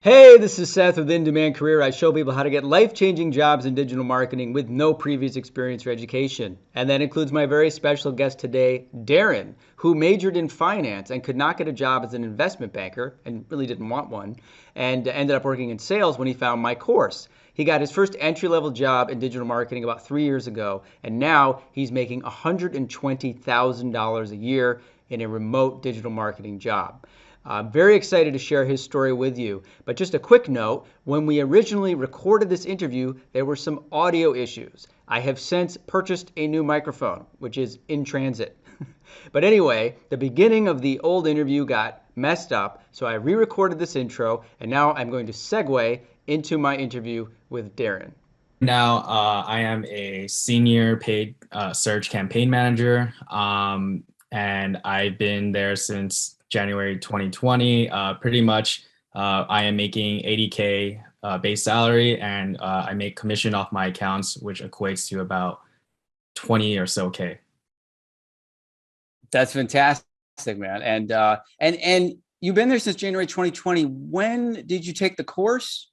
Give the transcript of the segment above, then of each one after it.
Hey, this is Seth with In Demand Career. I show people how to get life-changing jobs in digital marketing with no previous experience or education. And that includes my very special guest today, Darren, who majored in finance and could not get a job as an investment banker and really didn't want one, and ended up working in sales when he found my course. He got his first entry-level job in digital marketing about 3 years ago, and now he's making $120,000 a year in a remote digital marketing job. I'm very excited to share his story with you. But just a quick note, when we originally recorded this interview, there were some audio issues. I have since purchased a new microphone, which is in transit. But anyway, the beginning of the old interview got messed up, so I re-recorded this intro, and now I'm going to segue into my interview with Darren. Now, I am a senior paid search campaign manager, and I've been there since January 2020. Pretty much, I am making 80K base salary, and I make commission off my accounts, which equates to about 20 or so K. That's fantastic, man. And you've been there since January 2020. When did you take the course?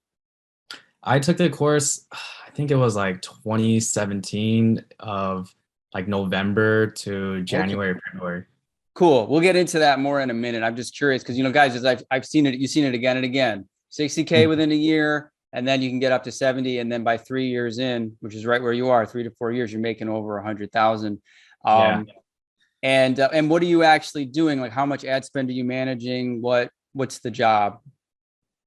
I took the course, I think it was like 2017 of like November to Okay. January, February. Cool. We'll get into that more in a minute. I'm just curious because, guys, as I've seen it, you've seen it again and again. 60K within a year, and then you can get up to 70. And then by 3 years in, which is right where you are, 3 to 4 years, you're making over 100,000. Yeah. And what are you actually doing? Like, how much ad spend are you managing? What's the job?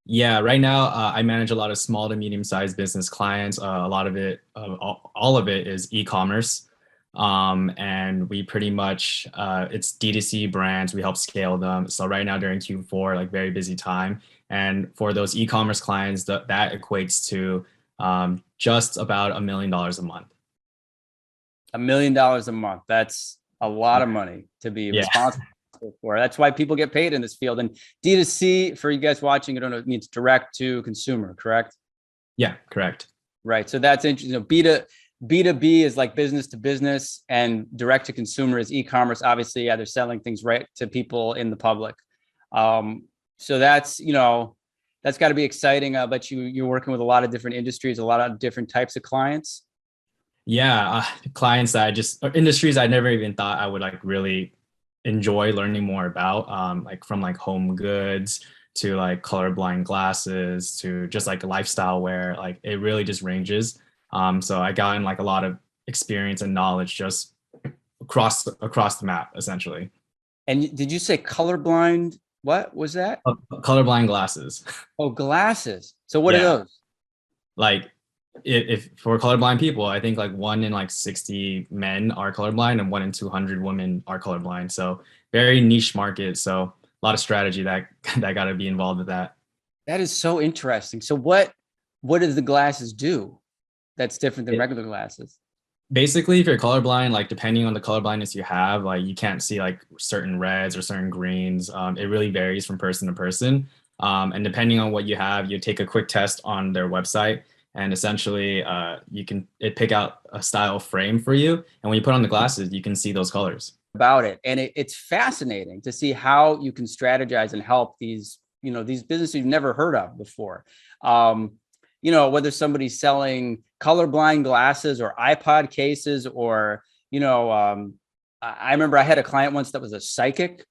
Yeah, right now I manage a lot of small to medium-sized business clients. A lot of it, all of it is e-commerce, and we pretty much it's D2C brands. We help scale them. So right now during Q4, like very busy time, and for those e-commerce clients, that equates to just about $1 million a month. $1 million a month. That's a lot of money to be Yeah, responsible for. That's why people get paid in this field. And D2C, for you guys watching, I don't know, it means direct to consumer, correct? yeah, correct. Right. So that's interesting. B2B is like business to business, and direct to consumer is e-commerce. Obviously, yeah, they're selling things right to people in the public. So that's got to be exciting. I bet you're working with a lot of different industries, a lot of different types of clients. Yeah, clients that industries I never even thought I would like really enjoy learning more about, like from like home goods to like colorblind glasses to just like lifestyle wear. Like it really just ranges. So I got in like a lot of experience and knowledge just across the map essentially. And did you say colorblind? What was that? Colorblind glasses. Oh, glasses. So what are Yeah, those? like if for colorblind people, I think like 1 in like 60 men are colorblind and 1 in 200 women are colorblind. So very niche market. So a lot of strategy that that got to be involved with that. That is so interesting. So what do the glasses do that's different than It, regular glasses? basically, if you're colorblind, like depending on the colorblindness you have, like you can't see like certain reds or certain greens. It really varies from person to person. And depending on what you have, you take a quick test on their website, and essentially, you can pick out a style frame for you. And when you put on the glasses, you can see those colors. About it. And it's fascinating to see how you can strategize and help these businesses you've never heard of before. Um, whether somebody's selling colorblind glasses or iPod cases or, I remember I had a client once that was a psychic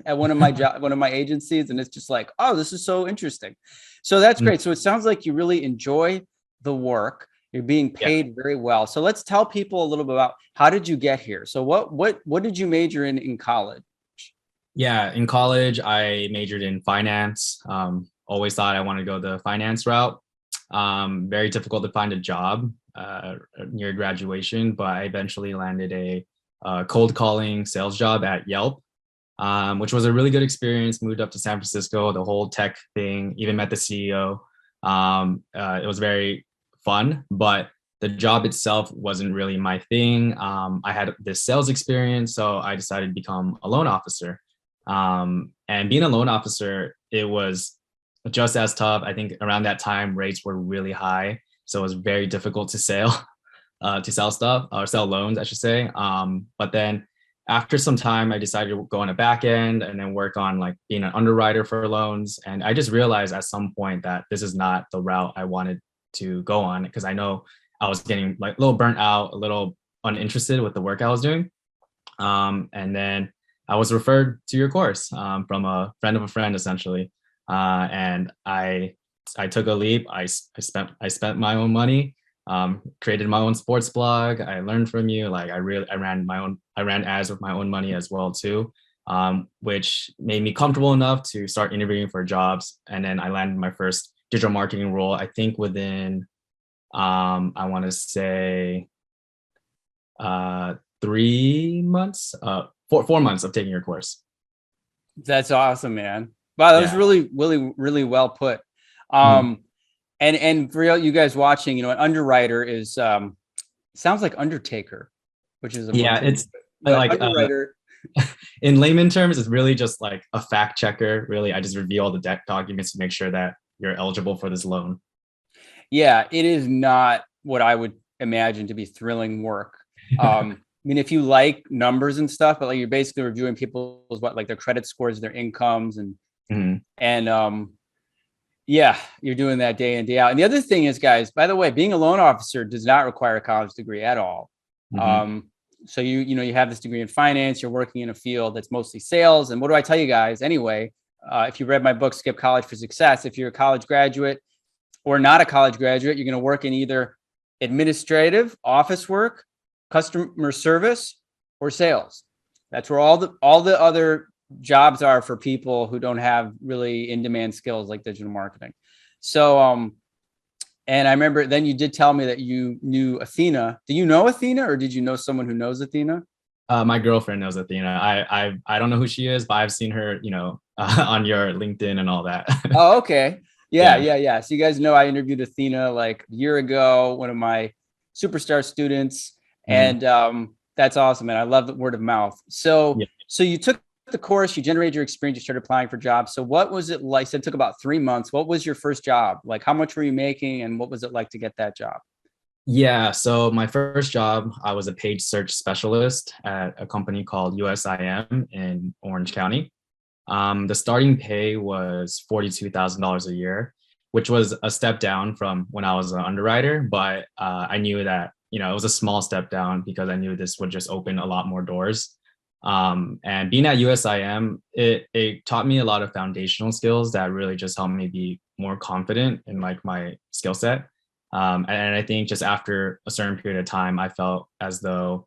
at one of my agencies. And it's just like, oh, this is so interesting. So that's Mm, great. So it sounds like you really enjoy the work. You're being yeah. paid very well. So let's tell people a little bit about how did you get here? So what did you major in college? Yeah. In college, I majored in finance. Always thought I wanted to go the finance route. Very difficult to find a job near graduation, but I eventually landed a cold calling sales job at Yelp, which was a really good experience. Moved up to San Francisco, the whole tech thing, even met the CEO. It was very fun, but the job itself wasn't really my thing. I had this sales experience, so I decided to become a loan officer. And being a loan officer, it was just as tough. I think around that time, rates were really high, so it was very difficult to sell stuff or sell loans, I should say. But then after some time, I decided to go on a back end and then work on like being an underwriter for loans. And I just realized at some point that this is not the route I wanted to go on, because I know I was getting like a little burnt out, a little uninterested with the work I was doing. And then I was referred to your course from a friend of a friend, essentially. And I took a leap. I spent my own money, created my own sports blog. I learned from you. Like I ran ads with my own money as well too, which made me comfortable enough to start interviewing for jobs. And then I landed my first digital marketing role, I think within, I want to say 3 months, 4 months of taking your course. That's awesome, man. Wow, that was really, really, really well put. And for you guys watching, an underwriter is sounds like undertaker, which is it's like underwriter. In layman terms, it's really just like a fact checker. Really, I just review all the debt documents to make sure that you're eligible for this loan. Yeah, it is not what I would imagine to be thrilling work. I mean, if you like numbers and stuff, but like you're basically reviewing people's like their credit scores, their incomes, and yeah, you're doing that day in, day out. And the other thing is, guys, by the way, being a loan officer does not require a college degree at all. So you have this degree in finance, you're working in a field that's mostly sales. And what do I tell you guys anyway? If you read my book, Skip College for Success, if you're a college graduate or not a college graduate, you're going to work in either administrative, office work, customer service, or sales. That's where all the other jobs are for people who don't have really in-demand skills like digital marketing. So, and I remember then you did tell me that you knew Athena. Do you know Athena, or did you know someone who knows Athena? My girlfriend knows Athena. I don't know who she is, but I've seen her, on your LinkedIn and all that. Oh, okay. Yeah. So you guys know I interviewed Athena like a year ago, one of my superstar students. And that's awesome. And I love the word of mouth. So you took the course, you generated your experience, you started applying for jobs. So what was it like? So it took about 3 months. What was your first job? Like, how much were you making and what was it like to get that job? Yeah. So my first job, I was a paid search specialist at a company called USIM in Orange County. The starting pay was $42,000 a year, which was a step down from when I was an underwriter. But I knew that, it was a small step down because I knew this would just open a lot more doors. And being at USIM, it taught me a lot of foundational skills that really just helped me be more confident in like my skill set. And I think just after a certain period of time, I felt as though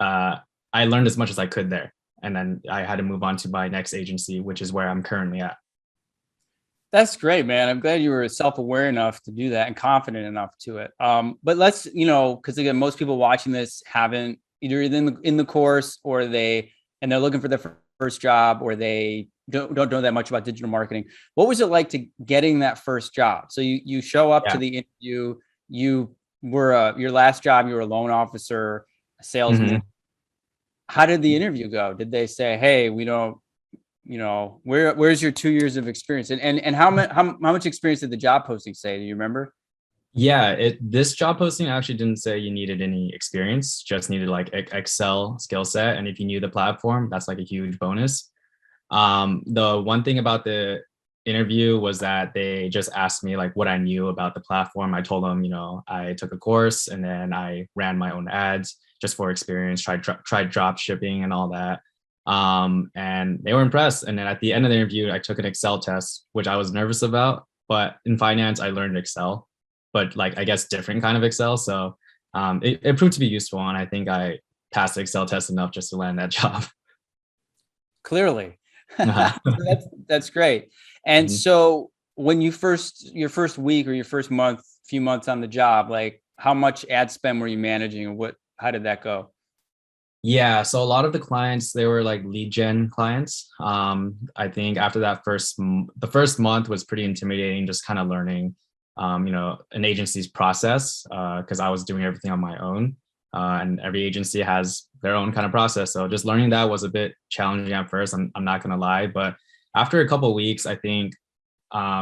I learned as much as I could there. And then I had to move on to my next agency, which is where I'm currently at. That's great, man. I'm glad you were self-aware enough to do that and confident enough to it. But let's, because again, most people watching this haven't either in the course or they're looking for their first job, or they don't know that much about digital marketing. What was it like to getting that first job? So you show up to the interview, you were your last job, you were a loan officer, a salesman. How did the interview go? Did they say, hey, we don't, where's your 2 years of experience? And how much experience did the job posting say? Do you remember? Yeah, this job posting actually didn't say you needed any experience, just needed like Excel skill set. And if you knew the platform, that's like a huge bonus. The one thing about the interview was that they just asked me like what I knew about the platform. I told them, I took a course and then I ran my own ads just for experience, tried drop shipping and all that. And they were impressed. And then at the end of the interview, I took an Excel test, which I was nervous about, but in finance, I learned Excel, but like, I guess different kind of Excel. So it proved to be useful. And I think I passed the Excel test enough just to land that job. Clearly. That's great. And so when your first week or your first few months on the job, like how much ad spend were you managing and how did that go? Yeah, so a lot of the clients, they were like lead gen clients. I think after that the first month was pretty intimidating, just kind of learning, an agency's process, because I was doing everything on my own, and every agency has their own kind of process. So just learning that was a bit challenging at first. I'm not gonna lie, but after a couple of weeks, I think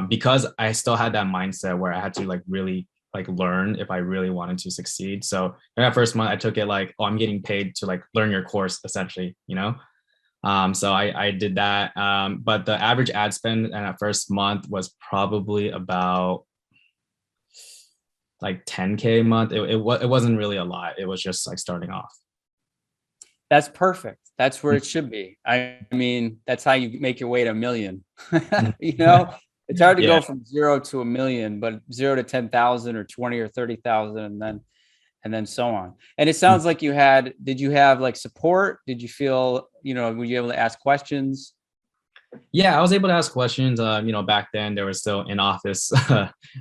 because I still had that mindset where I had to like really like learn if I really wanted to succeed. So in that first month, I took it like, oh, I'm getting paid to like learn your course essentially, you know? So I did that. But the average ad spend in that first month was probably about like 10K a month. It wasn't really a lot. It was just like starting off. That's perfect. That's where it should be. I mean, that's how you make your way to $1 million. You know, it's hard to go from 0 to $1 million, but 0 to 10,000 or 20 or 30,000, and then so on. And it sounds like did you have like support? Did you feel, were you able to ask questions? Yeah, I was able to ask questions. Back then there were still in-office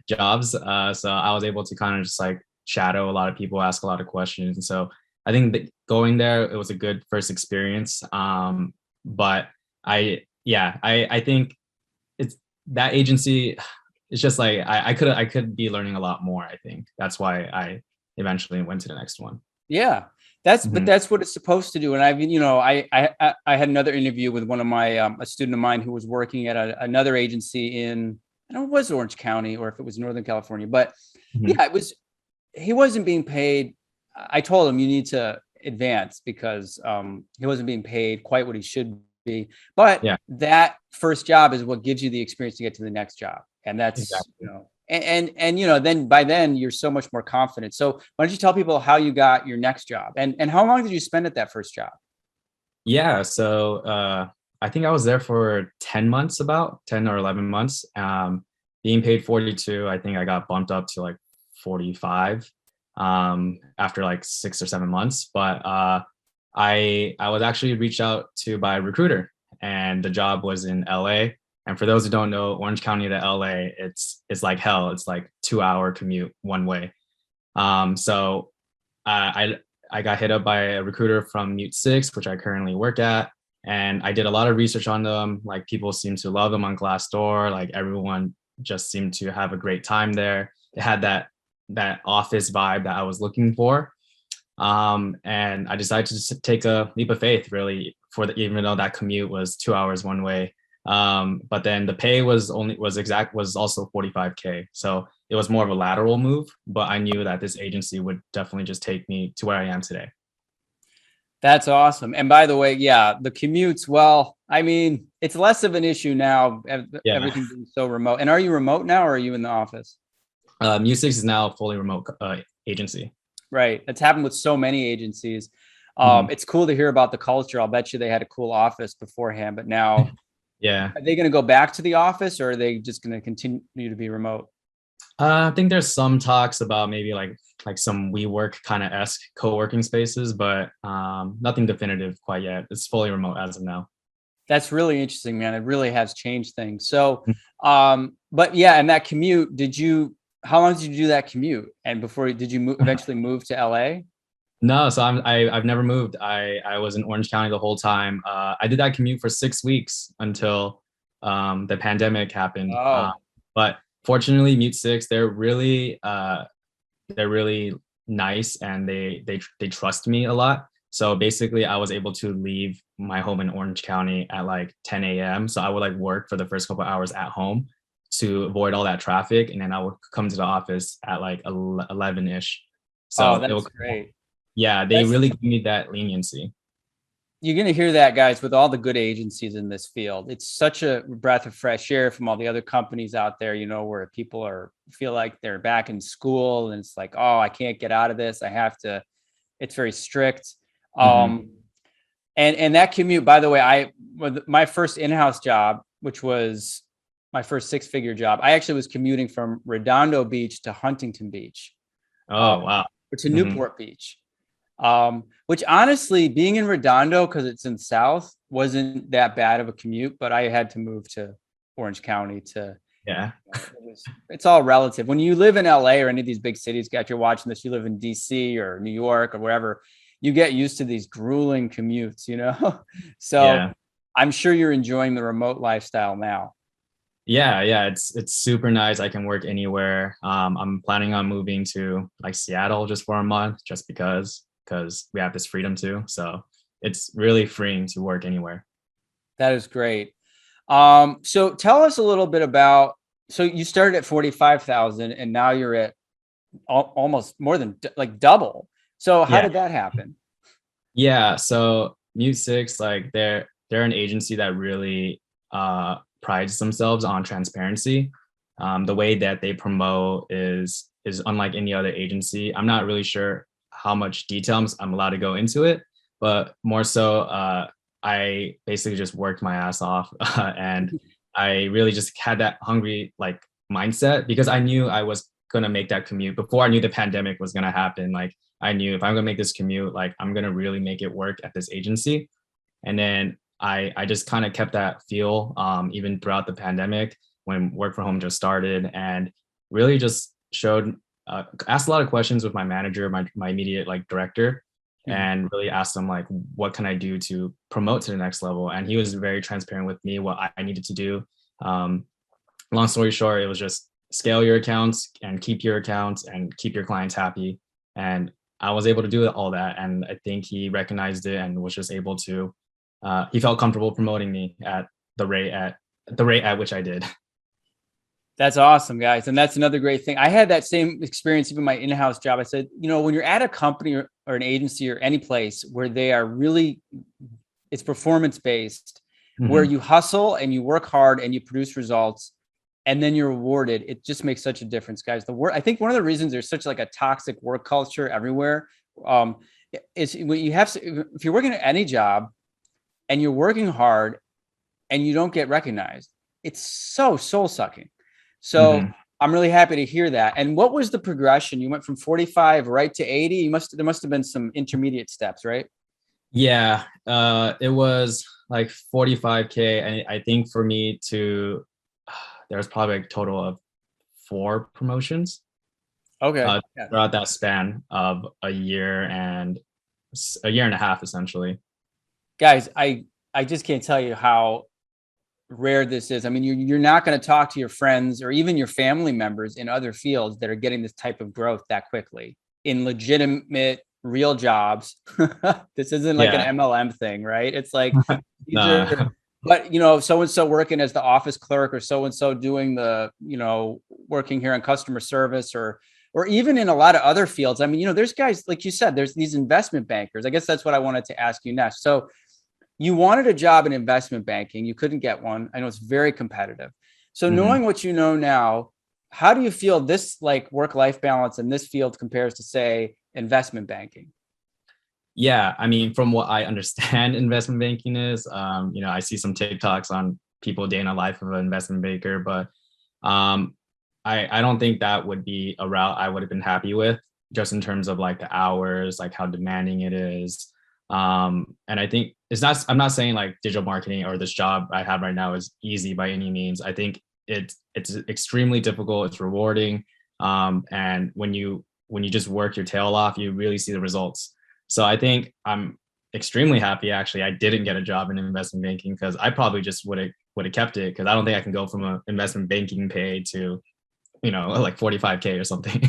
jobs. So I was able to kind of just like shadow a lot of people, ask a lot of questions. And so I think that going there, it was a good first experience. But I think it's that agency. It's just like I could be learning a lot more. I think that's why I eventually went to the next one. Yeah, but that's what it's supposed to do. And I had another interview with one of my a student of mine who was working at another agency in, I don't know if it was Orange County or if it was Northern California, but yeah, he wasn't being paid. I told him you need to advance because he wasn't being paid quite what he should be. But that first job is what gives you the experience to get to the next job. And that's, exactly. And then by then you're so much more confident. So why don't you tell people how you got your next job and how long did you spend at that first job? Yeah. So I think I was there for 10 months, about 10 or 11 months. Being paid 42, I think I got bumped up to like 45 after like 6 or 7 months. But I was actually reached out to by a recruiter, and the job was in LA. And for those who don't know, Orange County to LA, it's like hell. It's like 2-hour commute one way. So I got hit up by a recruiter from Commute 6, which I currently work at. And I did a lot of research on them. Like people seem to love them on Glassdoor. Like everyone just seemed to have a great time there. It had that office vibe that I was looking for. And I decided to just take a leap of faith, really, even though that commute was 2 hours one way. But then the pay was also 45K. So it was more of a lateral move, but I knew that this agency would definitely just take me to where I am today. That's awesome. And by the way, the commutes, well, I mean, it's less of an issue now. Everything being so remote. And are you remote now or are you in the office? Commute 6 is now a fully remote agency. Right. That's happened with so many agencies. It's cool to hear about the culture. I'll bet you they had a cool office beforehand, but now are they going to go back to the office or are they just going to continue to be remote? I think there's some talks about maybe like some WeWork kind of esque co-working spaces, but nothing definitive quite yet. It's fully remote as of now. That's really interesting, man. It really has changed things. So, but yeah, and that commute, how long did you do that commute? And did you eventually move to LA? No, so I've never moved. I was in Orange County the whole time. I did that commute for 6 weeks until the pandemic happened. But fortunately, Commute 6, they're really nice, and they trust me a lot. So basically, I was able to leave my home in Orange County at like 10 a.m. So I would like work for the first couple of hours at home to avoid all that traffic, and then I would come to the office at like 11-ish. So that's great. Yeah, they really give me that leniency. You're going to hear that, guys, with all the good agencies in this field. It's such a breath of fresh air from all the other companies out there, where people feel like they're back in school and it's like, oh, I can't get out of this. I have to. It's very strict. And that commute, by the way, my first in-house job, which was my first 6-figure job, I actually was commuting from Redondo Beach to Huntington Beach. Oh, wow. Or to Newport Beach. Which honestly, being in Redondo, because it's in the South, wasn't that bad of a commute, but I had to move to Orange County it's all relative. When you live in LA or any of these big cities, if you're watching this, you live in DC or New York or wherever, you get used to these grueling commutes, So I'm sure you're enjoying the remote lifestyle now. Yeah, it's super nice. I can work anywhere. I'm planning on moving to like Seattle just for a month, just because we have this freedom too. So it's really freeing to work anywhere. That is great. So tell us a little bit about, so you started at 45,000 and now you're at almost more than like double. So how Yeah. did that happen? Yeah. So Mute Six, like they're an agency that really prides themselves on transparency. The way that they promote is unlike any other agency. I'm not really sure how much detail I'm allowed to go into it, but more so, I basically just worked my ass off, and I really just had that hungry like mindset because I knew I was gonna make that commute before I knew the pandemic was gonna happen. Like I knew if I'm gonna make this commute, like I'm gonna really make it work at this agency. And then I just kind of kept that feel even throughout the pandemic when work from home just started, and really just showed asked a lot of questions with my manager, my immediate like director, and really asked him like what can I do to promote to the next level. And he was very transparent with me what I needed to do. Long story short, it was just scale your accounts and keep your accounts and keep your clients happy. And I was able to do all that, and I think he recognized it and was just able to. He felt comfortable promoting me at the rate at which I did. That's awesome, guys. And that's another great thing. I had that same experience even in my in-house job. I said, when you're at a company or an agency or any place where they are really, it's performance based, where you hustle and you work hard and you produce results and then you're rewarded, it just makes such a difference, guys. I think one of the reasons there's such like a toxic work culture everywhere is when if you're working at any job and you're working hard and you don't get recognized, it's so soul sucking. So I'm really happy to hear that. And what was the progression? You went from 45 right to 80. There must have been some intermediate steps, right? Yeah, it was like 45K, and I think for me to there's probably a total of 4 promotions. Okay. Throughout that span of a year and a half, essentially. Guys, I just can't tell you how rare this is. I mean, you're not going to talk to your friends or even your family members in other fields that are getting this type of growth that quickly in legitimate real jobs. This isn't like an MLM thing, right? It's like these are, but so-and-so working as the office clerk, or so-and-so doing the, working here on customer service, or even in a lot of other fields. I mean, there's guys, like you said, there's these investment bankers. I guess that's what I wanted to ask you next. So you wanted a job in investment banking. You couldn't get one. I know it's very competitive. So knowing what you know now, how do you feel this like work-life balance in this field compares to, say, investment banking? Yeah, I mean, from what I understand, investment banking is, I see some TikToks on people day in a life of an investment banker, but I don't think that would be a route I would have been happy with, just in terms of like the hours, like how demanding it is. And I think I'm not saying like digital marketing or this job I have right now is easy by any means. I think it's extremely difficult. It's rewarding. And when you just work your tail off, you really see the results. So I think I'm extremely happy actually I didn't get a job in investment banking, because I probably just would have kept it, because I don't think I can go from an investment banking pay to, like 45K or something.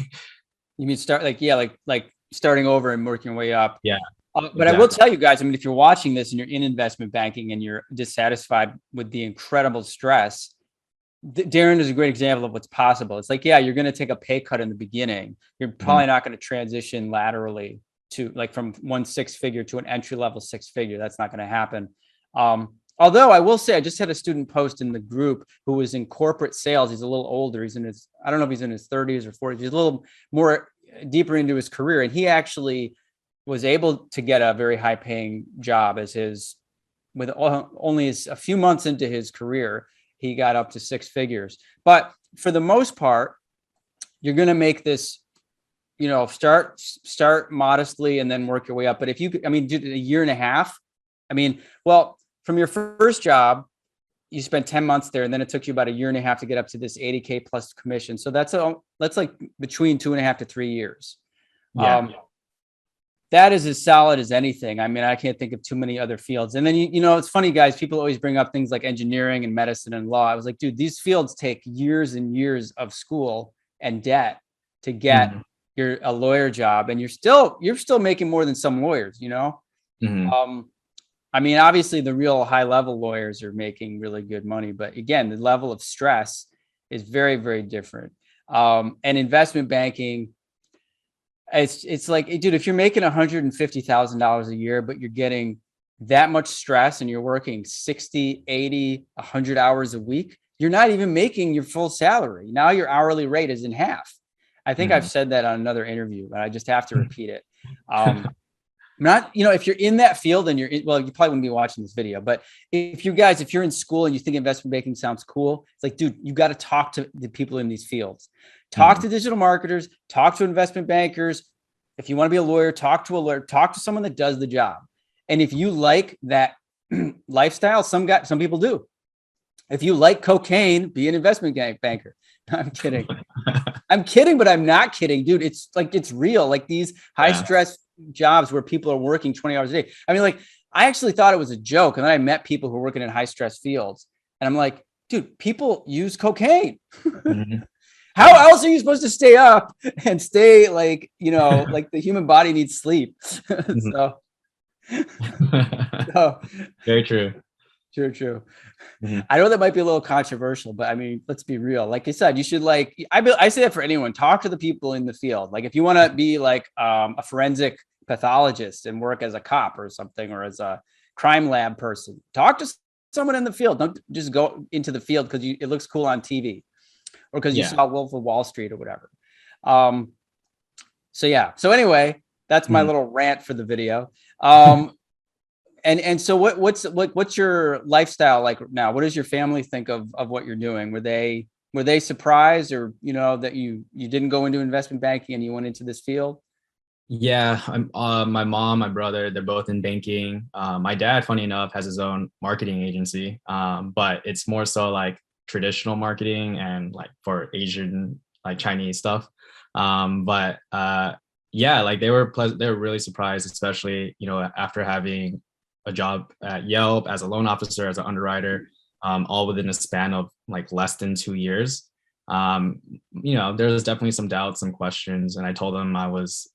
You mean start like starting over and working your way up? Yeah. But Exactly. I will tell you guys, I mean, if you're watching this and you're in investment banking and you're dissatisfied with the incredible stress, Darren is a great example of what's possible. It's like, you're going to take a pay cut in the beginning. You're probably not going to transition laterally to like from one 6-figure to an entry level 6-figure. That's not going to happen. Although I will say, I just had a student post in the group who was in corporate sales. He's a little older. I don't know if he's in his 30s or 40s. He's a little more deeper into his career. And he actually was able to get a very high paying job with only a few months into his career, he got up to 6 figures. But for the most part, you're going to make this, start modestly and then work your way up. But if do a year and a half, from your first job, you spent 10 months there, and then it took you about a year and a half to get up to this 80K plus commission. So that's like between 2.5 to 3 years. Yeah. That is as solid as anything. I mean, I can't think of too many other fields. And then, it's funny, guys, people always bring up things like engineering and medicine and law. I was like, dude, these fields take years and years of school and debt to get a lawyer job. And you're still making more than some lawyers, obviously the real high level lawyers are making really good money, but again, the level of stress is very, very different. And investment banking, It's like, dude, if you're making $150,000 a year, but you're getting that much stress and you're working 60, 80, 100 hours a week, you're not even making your full salary. Now your hourly rate is in half. I think I've said that on another interview, but I just have to repeat it. Not, if you're in that field and well, you probably wouldn't be watching this video, but if you're in school and you think investment banking sounds cool, it's like, dude, you got to talk to the people in these fields. Talk to digital marketers, talk to investment bankers. If you want to be a lawyer, talk to a lawyer, talk to someone that does the job. And if you like that lifestyle, some people do. If you like cocaine, be an investment banker. I'm kidding. I'm kidding, but I'm not kidding, dude. It's like, it's real. Like these high stress jobs where people are working 20 hours a day. I mean, like, I actually thought it was a joke. And then I met people who are working in high stress fields. And I'm like, dude, people use cocaine. How else are you supposed to stay up and stay like, like the human body needs sleep. So Very true. True. I know that might be a little controversial, but I mean, let's be real. Like I said, you should I say that for anyone, talk to the people in the field. Like if you want to be like a forensic pathologist and work as a cop or something, or as a crime lab person, talk to someone in the field. Don't just go into the field because it looks cool on TV or because you saw Wolf of Wall Street or whatever. So anyway, that's my little rant for the video. And so what's your lifestyle like now? What does your family think of what you're doing? Were they surprised, or that you didn't go into investment banking and you went into this field? Yeah, my mom, my brother, they're both in banking. My dad, funny enough, has his own marketing agency, but it's more so like traditional marketing and like for Asian, like Chinese stuff. Like they were really surprised, especially after having a job at Yelp as a loan officer, as an underwriter, all within a span of like less than 2 years. There's definitely some doubts, some questions, and I told them I was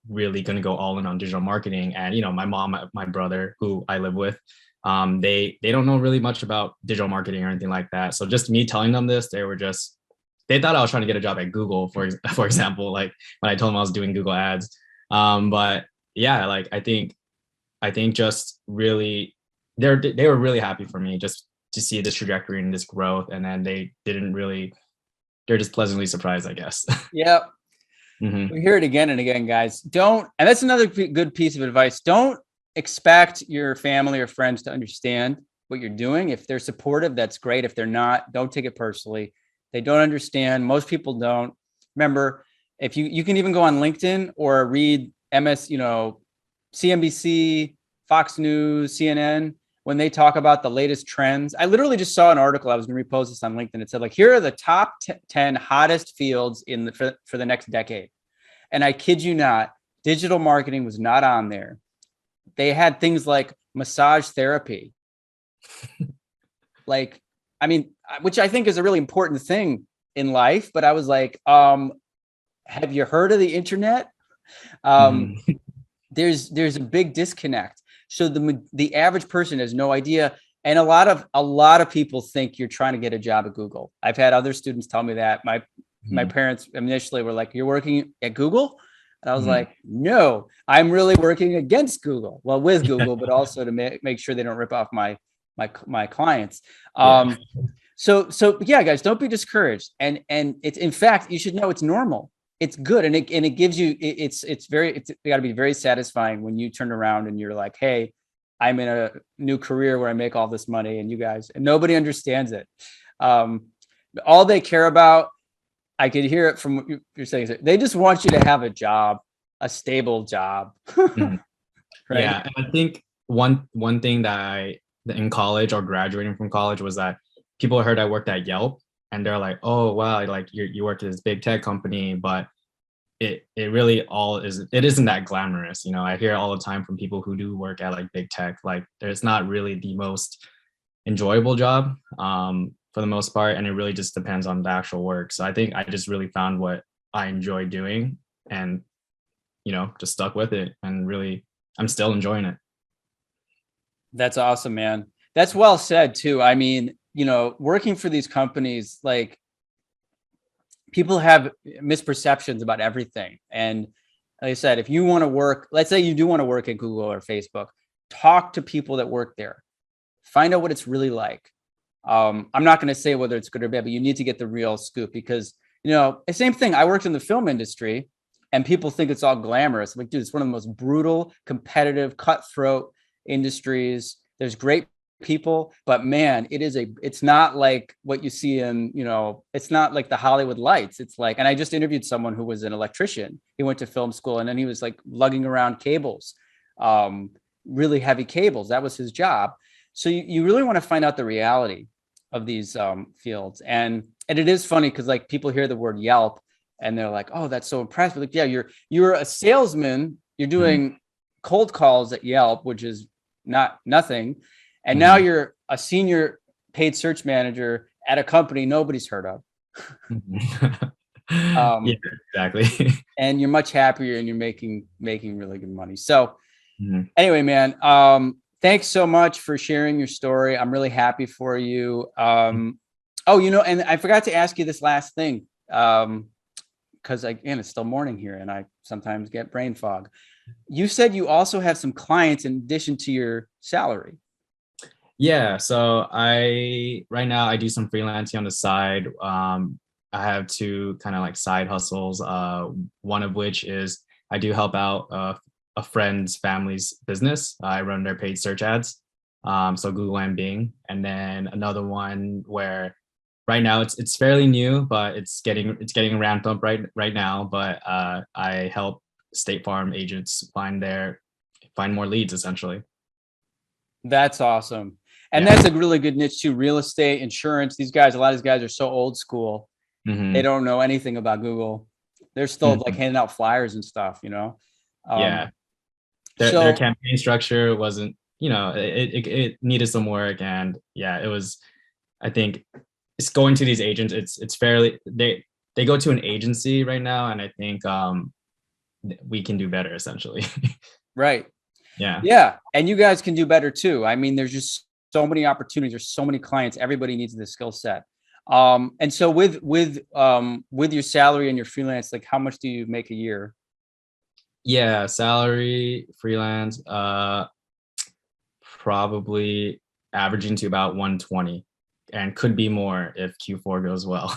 really going to go all in on digital marketing. And my mom, my brother, who I live with, they don't know really much about digital marketing or anything like that. So just me telling them this, they thought I was trying to get a job at Google, for example, like when I told them I was doing Google ads. But yeah, like I think just really they were really happy for me just to see this trajectory and this growth. And then they're just pleasantly surprised, I guess. Yep. We hear it again and again, guys. And that's another good piece of advice. Don't expect your family or friends to understand what you're doing. If they're supportive, that's great. If they're not, don't take it personally. They don't understand. Most people don't. Remember, if you can even go on LinkedIn or read CNBC, Fox News, CNN, when they talk about the latest trends. I literally just saw an article. I was going to repost this on LinkedIn. It said, like, here are the top 10 hottest fields for the next decade. And I kid you not, digital marketing was not on there. They had things like massage therapy. Like, I mean, which I think is a really important thing in life. But I was like, have you heard of the internet? There's a big disconnect. So the average person has no idea. And a lot of people think you're trying to get a job at Google. I've had other students tell me that. My parents initially were like, "You're working at Google?" And I was like, "No, I'm really working against Google. Well, with Google, but also to make sure they don't rip off my clients." So yeah, guys, don't be discouraged. And it's, in fact, you should know it's normal. It's good. And it gives you, it's got to be very satisfying when you turn around and you're like, "Hey, I'm in a new career where I make all this money," and nobody understands it. All they care about, I could hear it from what you're saying, they just want you to have a job, a stable job. Right? Yeah. And I think one thing that in college or graduating from college was that people heard I worked at Yelp and they're like, "Oh, wow, like you work at this big tech company," but it really it isn't that glamorous. I hear all the time from people who do work at like big tech, like there's not really the most enjoyable job for the most part. And it really just depends on the actual work. So I think I just really found what I enjoy doing and, just stuck with it, and really, I'm still enjoying it. That's awesome, man. That's well said too. I mean, working for these companies, like, people have misperceptions about everything. And like I said, if you want to work, let's say you do want to work at Google or Facebook, talk to people that work there. Find out what it's really like. I'm not going to say whether it's good or bad, but you need to get the real scoop because, the same thing. I worked in the film industry and people think it's all glamorous. I'm like, dude, it's one of the most brutal, competitive, cutthroat industries. There's great people, but man, it's not like what you see in, it's not like the Hollywood lights. It's like, and I just interviewed someone who was an electrician. He went to film school and then he was like lugging around cables, really heavy cables. That was his job. So you really want to find out the reality of these fields. And it is funny because like people hear the word Yelp and they're like, oh, that's so impressive. Like, yeah, you're a salesman. You're doing cold calls at Yelp, which is nothing. And now you're a senior paid search manager at a company nobody's heard of. Yeah, exactly. And you're much happier and you're making really good money. So anyway, man, thanks so much for sharing your story. I'm really happy for you. And I forgot to ask you this last thing, because again, it's still morning here and I sometimes get brain fog. You said you also have some clients in addition to your salary. Yeah. So right now I do some freelancing on the side. I have two kind of like side hustles. One of which is I do help out a friend's family's business. I run their paid search ads. So Google and Bing. And then another one where right now it's fairly new, but it's getting ramped up right now. But I help State Farm agents find more leads essentially. That's awesome. And that's a really good niche too. Real estate, insurance. A lot of these guys are so old school. They don't know anything about Google. They're still like handing out flyers and stuff, Their campaign structure wasn't, it needed some work. And it was, I think it's going to these agents. It's fairly, they go to an agency right now. And I think we can do better essentially. Right. Yeah. Yeah. And you guys can do better too. I mean, there's just so many opportunities. There's so many clients. Everybody needs this skill set. And so with your salary and your freelance, like how much do you make a year? Yeah. Salary, freelance, probably averaging to about 120 and could be more if Q4 goes well.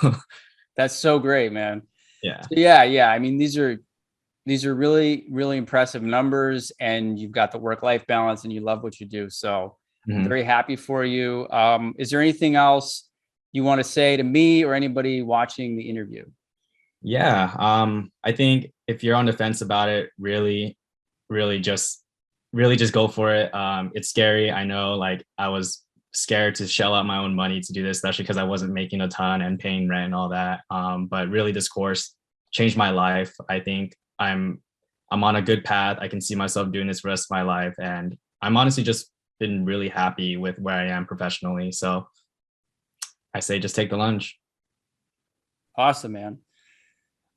That's so great, man. Yeah. So yeah. I mean, these are really, really impressive numbers and you've got the work-life balance and you love what you do. So I'm very happy for you. Is there anything else you want to say to me or anybody watching the interview? Yeah. I think if you're on the fence about it, really just go for it. It's scary. I know, like I was scared to shell out my own money to do this, especially because I wasn't making a ton and paying rent and all that. But really this course changed my life. I think I'm on a good path. I can see myself doing this for the rest of my life. And I'm honestly just been really happy with where I am professionally. So I say, just take the lunge. Awesome, man.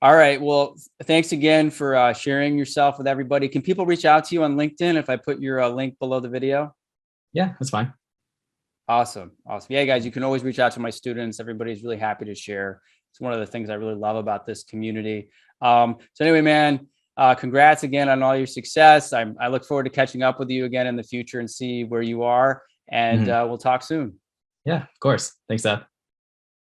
All right. Well, thanks again for sharing yourself with everybody. Can people reach out to you on LinkedIn if I put your link below the video? Yeah, that's fine. Awesome. Yeah, guys, you can always reach out to my students. Everybody's really happy to share. It's one of the things I really love about this community. So anyway, man, congrats again on all your success. I look forward to catching up with you again in the future and see where you are. And we'll talk soon. Yeah, of course. Thanks, Seth.